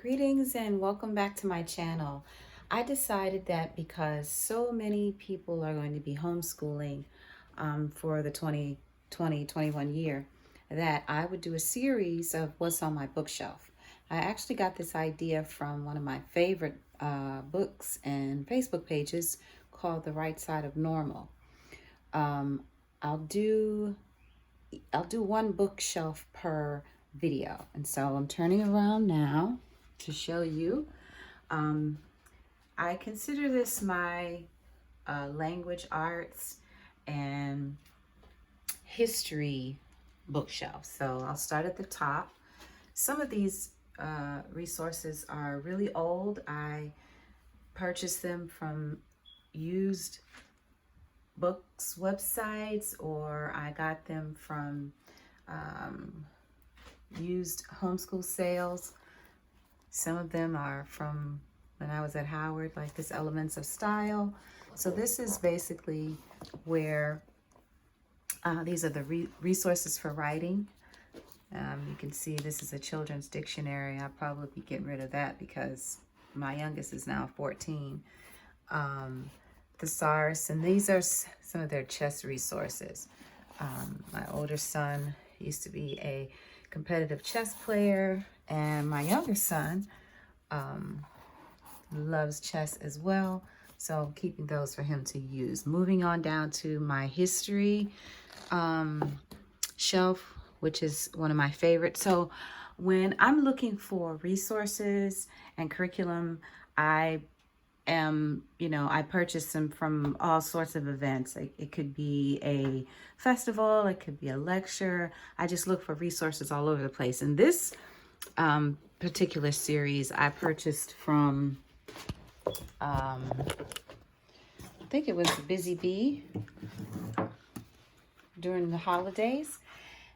Greetings and welcome back to my channel. I decided that because so many people are going to be homeschooling for the 2020-21 year, that I would do a series of what's on my bookshelf. I actually got this idea from one of my favorite books and Facebook pages called The Right Side of Normal. Um, I'll do one bookshelf per video, and so I'm turning around now to show you. I consider this my language arts and history bookshelf. So I'll start at the top. Some of these resources are really old. I purchased them from used books websites, or I got them from used homeschool sales. Some of them are from when I was at Howard, like this Elements of Style. So this is basically where these are the resources for writing. You can see this is a children's dictionary. I'll probably be getting rid of that because my youngest is now 14. Thesaurus, and these are some of their chess resources. My older son used to be a competitive chess player, and my younger son loves chess as well, so I'm keeping those for him to use. Moving on down to my history shelf, which is one of my favorites. So when I'm looking for resources and curriculum, I purchase them from all sorts of events. It could be a festival, it could be a lecture. I just look for resources all over the place. And this particular series I purchased from, I think it was Busy Bee during the holidays.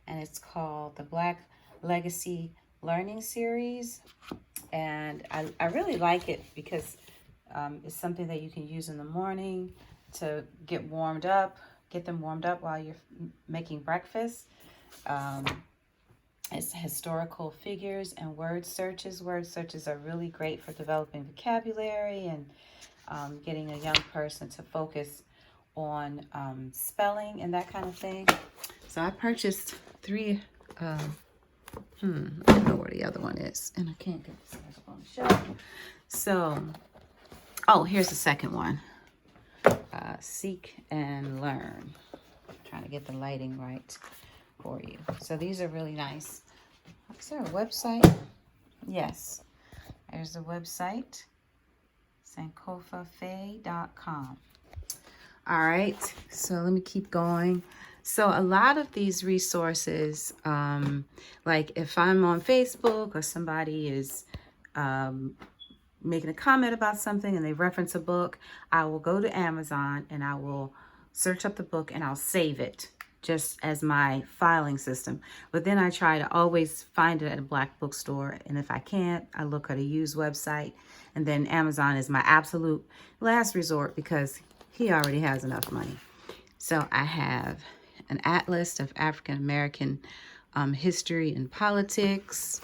And it's called the Black Legacy Learning Series. And I really like it because it's something that you can use in the morning to get them warmed up while you're making breakfast. It's historical figures and word searches. Word searches are really great for developing vocabulary and getting a young person to focus on spelling and that kind of thing. So I purchased three. I don't know where the other one is, and I can't get this on the shelf. So, oh, here's the second one. Seek and Learn. I'm trying to get the lighting right for you. So these are really nice. Is there a website? Yes. There's the website, sankofafe.com. All right, so let me keep going. So a lot of these resources, like if I'm on Facebook or somebody is making a comment about something and they reference a book, I will go to Amazon and I will search up the book and I'll save it just as my filing system. But then I try to always find it at a black bookstore, and if I can't, I look at a used website. And then Amazon is my absolute last resort because he already has enough money. So I have an atlas of African American history and politics,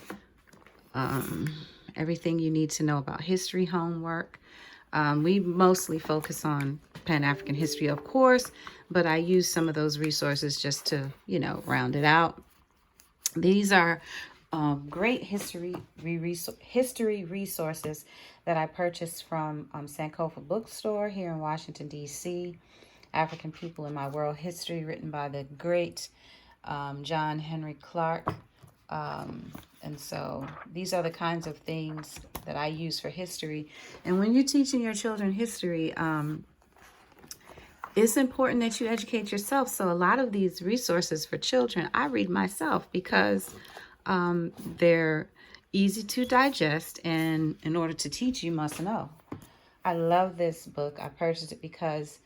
everything you need to know about history homework. We mostly focus on Pan-African history, of course, but I use some of those resources just to, round it out. These are great history resources that I purchased from Sankofa Bookstore here in Washington, D.C. African People in My World History, written by the great John Henry Clark. And so these are the kinds of things that I use for history. And when you're teaching your children history, it's important that you educate yourself. So a lot of these resources for children, I read myself because they're easy to digest, and in order to teach, you must know. I love this book. I purchased it because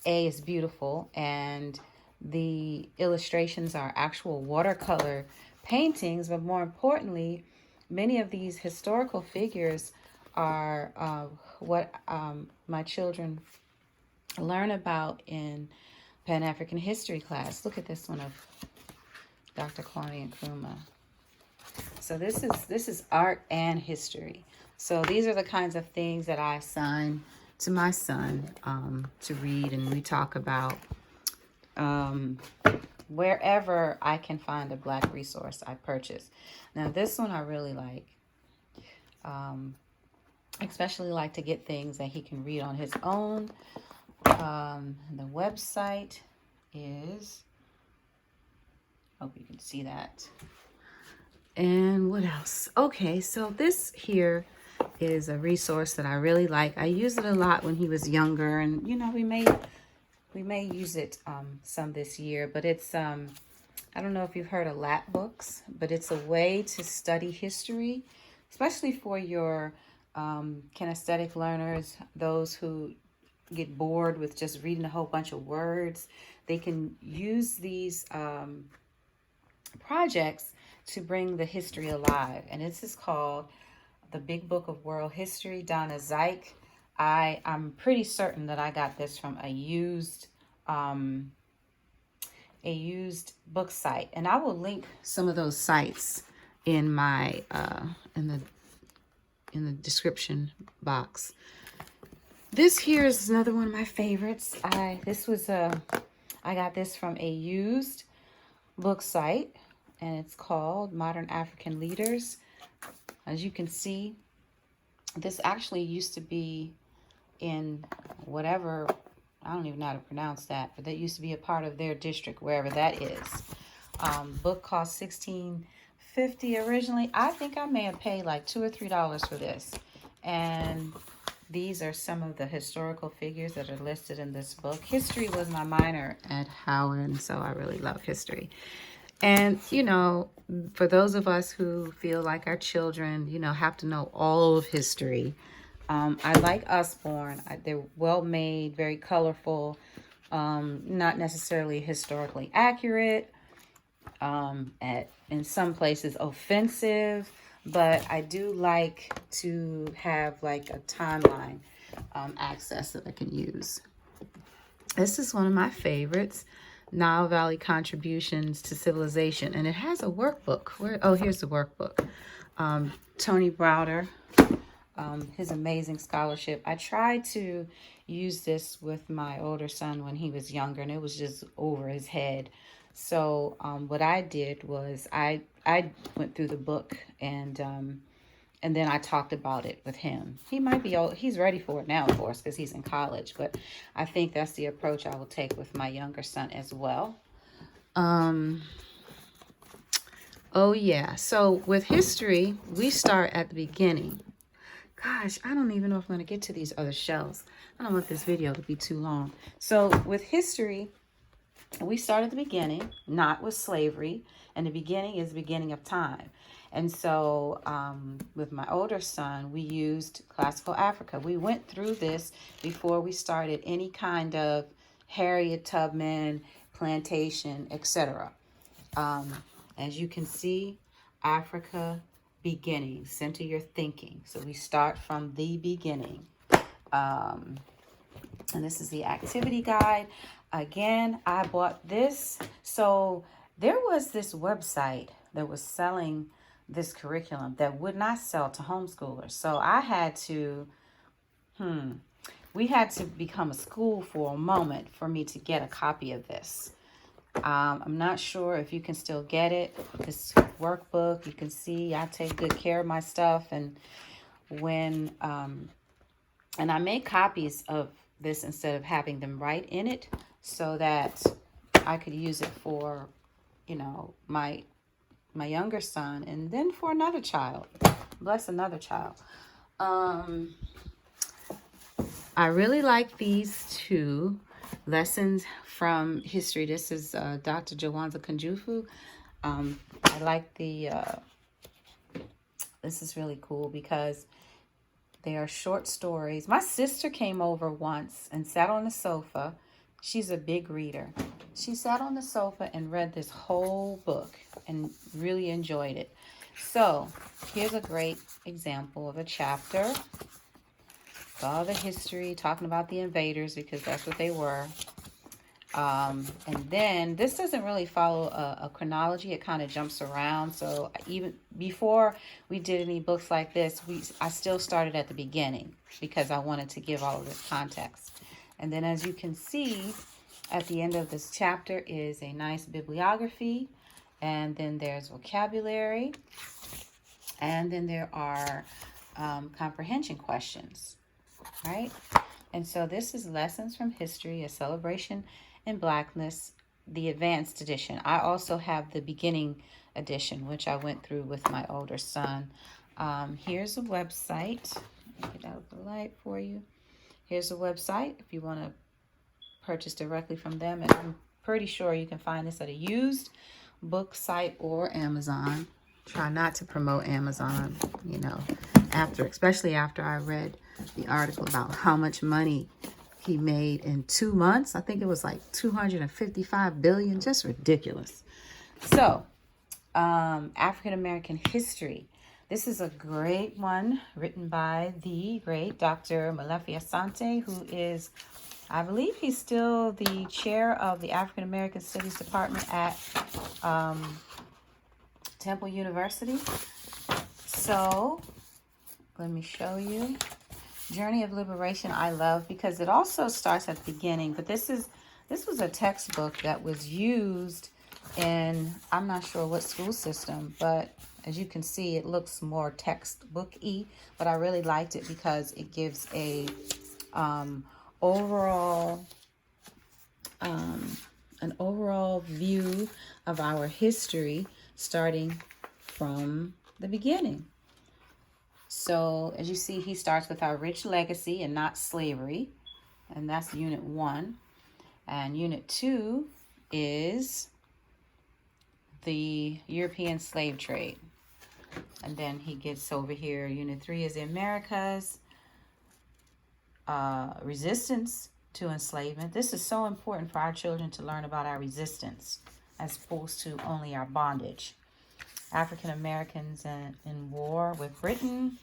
A, it's beautiful, and the illustrations are actual watercolor paintings, but more importantly, many of these historical figures are what my children learn about in Pan-African history class. Look at this one of Dr. Kwame Nkrumah. So So this is art and history. So these are the kinds of things that I assign to my son to read, and we talk about wherever I can find a Black resource, I purchase. Now this one I really like. Especially like to get things that he can read on his own. The website is, hope you can see that. And what else? Okay, so this here is a resource that I really like. I used it a lot when he was younger, and you know, we may use it some this year, but it's I don't know if you've heard of lap books, but it's a way to study history, especially for your kinesthetic learners, those who get bored with just reading a whole bunch of words. They can use these projects to bring the history alive. And this is called The Big Book of World History, Donna Zeich. I'm pretty certain that I got this from a used book site, and I will link some of those sites in my in the description box. This here is another one of my favorites. I got this from a used book site, and it's called Modern African Leaders. As you can see, this actually used to be in whatever, I don't even know how to pronounce that, but that used to be a part of their district, wherever that is. Book cost $16.50 originally. I think I may have paid like $2 or $3 for this. And these are some of the historical figures that are listed in this book. History was my minor at Howard, so I really love history. And, you know, for those of us who feel like our children, you know, have to know all of history, I like Usborne. They're well made, very colorful, not necessarily historically accurate, in some places offensive, but I do like to have like a timeline access that I can use. This is one of my favorites, Nile Valley Contributions to Civilization, and it has a workbook. Here's the workbook. Tony Browder. His amazing scholarship. I tried to use this with my older son when he was younger, and it was just over his head. So what I did was I went through the book, and then I talked about it with him. He might be old. He's ready for it now, of course, because he's in college. But I think that's the approach I will take with my younger son as well. Oh yeah. So with history, we start at the beginning. Gosh, I don't even know if I'm going to get to these other shelves. I don't want this video to be too long. So with history, we start at the beginning, not with slavery. And the beginning is the beginning of time. And so with my older son, we used classical Africa. We went through this before we started any kind of Harriet Tubman, plantation, etc. As you can see, Africa beginning, center your thinking. So we start from the beginning. And this is the activity guide. Again, I bought this. So there was this website that was selling this curriculum that would not sell to homeschoolers. So I had to, we had to become a school for a moment for me to get a copy of this. I'm not sure if you can still get it. This workbook, you can see I take good care of my stuff, and when and I make copies of this instead of having them write in it, so that I could use it for, you know, my younger son, and then for another child. Bless another child. I really like these two lessons from history. This is Dr. Jawanza Kunjufu. I like this is really cool because they are short stories. My sister came over once and sat on the sofa. She's a big reader. She sat on the sofa and read this whole book and really enjoyed it. So here's a great example of a chapter. All the history, talking about the invaders, because that's what they were. And then this doesn't really follow a chronology. It kind of jumps around. So even before we did any books like this, I still started at the beginning because I wanted to give all of this context. And then as you can see, at the end of this chapter is a nice bibliography. And then there's vocabulary. And then there are comprehension questions, right? And so this is Lessons from History, a Celebration in Blackness, the advanced edition. I also have the beginning edition, which I went through with my older son. Here's a website. Let me get out the light for you. Here's a website if you want to purchase directly from them. And I'm pretty sure you can find this at a used book site or Amazon. Try not to promote Amazon, you know, especially after I read the article about how much money he made in 2 months. I think it was like 255 billion, just ridiculous. So, African American history. This is a great one written by the great Dr. Molefi Asante, who is, I believe he's still the chair of the African American Studies Department at Temple University. So, let me show you. Journey of Liberation I love because it also starts at the beginning, but this was a textbook that was used in, I'm not sure what school system, but as you can see, it looks more textbook-y, but I really liked it because it gives a overall an overall view of our history starting from the beginning. So as you see, he starts with our rich legacy and not slavery, and that's Unit 1. And Unit 2 is the European slave trade. And then he gets over here, Unit 3 is the Americas, resistance to enslavement. This is so important for our children to learn about our resistance as opposed to only our bondage. African Americans in war with Britain,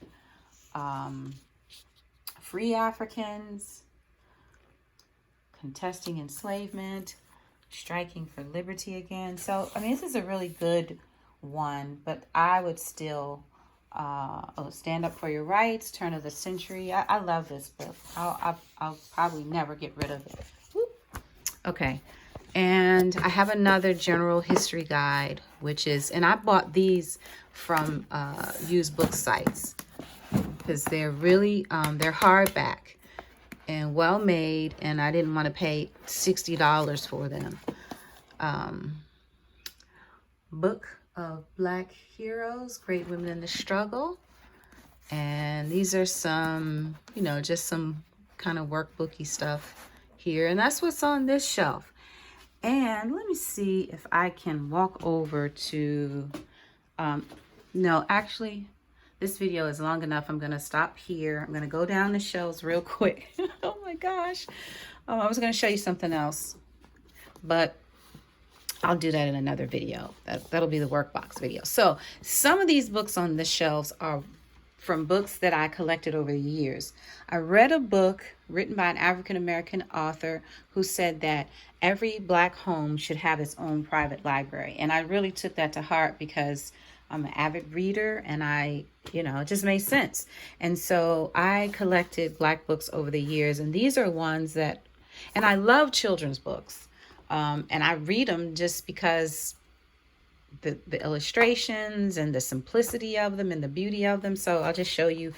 free Africans, contesting enslavement, striking for liberty again. So, I mean, this is a really good one, but I would still Stand Up for Your Rights, Turn of the Century. I love this book. I'll probably never get rid of it. Whoop. Okay. And I have another general history guide, which is, and I bought these from used book sites because they're really, they're hardback and well made, and I didn't want to pay $60 for them. Book of Black Heroes, Great Women in the Struggle. And these are some, you know, just some kind of workbooky stuff here. And that's what's on this shelf. And let me see if I can walk over to, no, actually, this video is long enough. I'm going to stop here. I'm going to go down the shelves real quick. Oh my gosh. I was going to show you something else, but I'll do that in another video. That'll be the workbox video. So some of these books on the shelves are from books that I collected over the years. I read a book written by an African-American author who said that every Black home should have its own private library. And I really took that to heart because I'm an avid reader and it just made sense. And so I collected Black books over the years. And these are ones that, and I love children's books. And I read them just because the illustrations and the simplicity of them and the beauty of them. So I'll just show you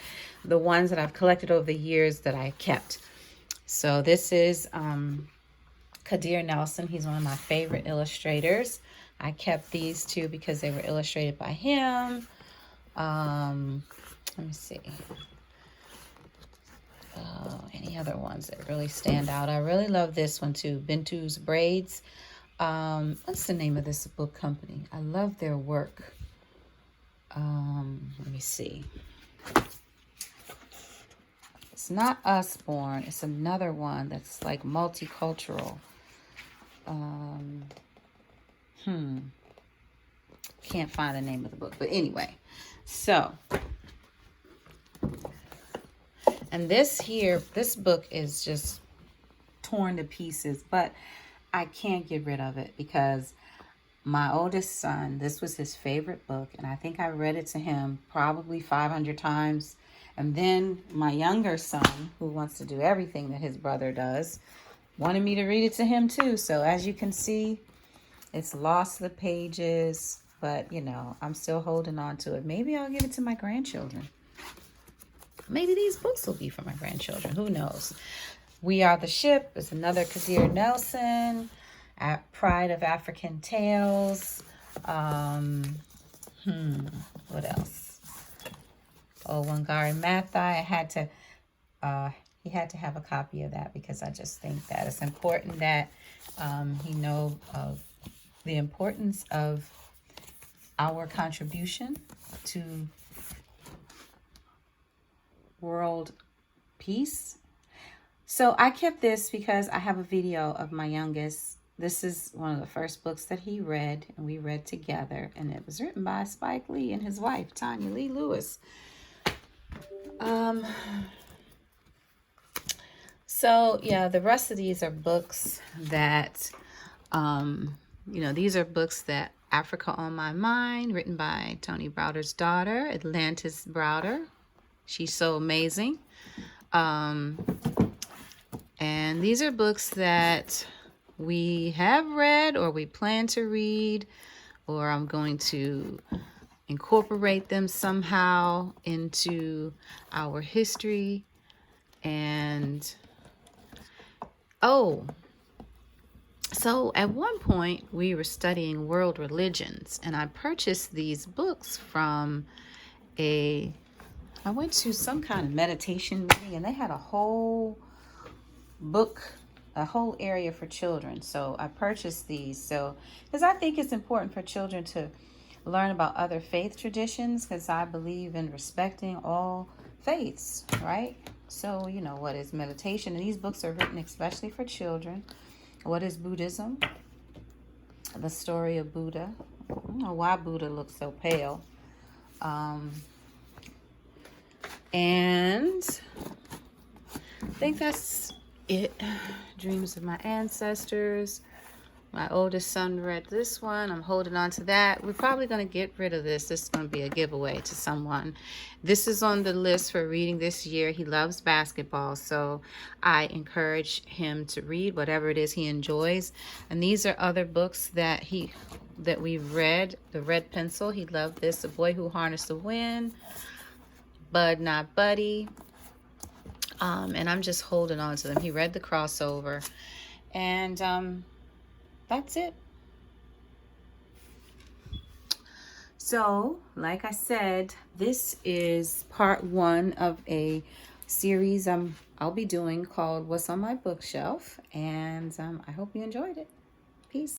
the ones that I've collected over the years that I kept. So this is Kadir Nelson. He's one of my favorite illustrators. I kept these two because they were illustrated by him. Let me see. Any other ones that really stand out? I really love this one too, Bintu's Braids. What's the name of this book company? I love their work. Let me see. It's not Usborne. It's another one that's like multicultural. Can't find the name of the book. But anyway, so, and this book is just torn to pieces. But I can't get rid of it because my oldest son, this was his favorite book, and I think I read it to him probably 500 times. And then my younger son, who wants to do everything that his brother does, wanted me to read it to him too. So as you can see, it's lost the pages, but you know, I'm still holding on to it. Maybe I'll give it to my grandchildren. Maybe these books will be for my grandchildren. Who knows? We Are the Ship is another Kazir Nelson. Pride of African Tales. What else? Oh, Wangari Maathai. He had to have a copy of that because I just think that it's important that he know of the importance of our contribution to world peace. So I kept this because I have a video of my youngest. This is one of the first books that he read, and we read together, and it was written by Spike Lee and his wife, Tanya Lee Lewis. So yeah, the rest of these are books that, these are books that Africa on My Mind, written by Tony Browder's daughter, Atlantis Browder. She's so amazing. And these are books that we have read or we plan to read, or I'm going to incorporate them somehow into our history. And so at one point we were studying world religions, and I purchased these books from I went to some kind of meditation meeting, and they had a whole book, a whole area for children. So I purchased these because I think it's important for children to learn about other faith traditions, because I believe in respecting all faiths, right? So, what is meditation? And these books are written especially for children. What is Buddhism? The story of Buddha. I don't know why Buddha looks so pale. And I think that's it. Dreams of My Ancestors. My oldest son read this one. I'm holding on to that. We're probably going to get rid of this. This is going to be a giveaway to someone. This is on the list for reading this year. He loves basketball, so I encourage him to read whatever it is he enjoys. And these are other books that we've read. The Red Pencil, he loved this. The Boy Who Harnessed the Wind. Bud Not Buddy. And I'm just holding on to them. He read the crossover. And that's it. So, like I said, this is part 1 of a series I'll be doing called What's on My Bookshelf. And I hope you enjoyed it. Peace.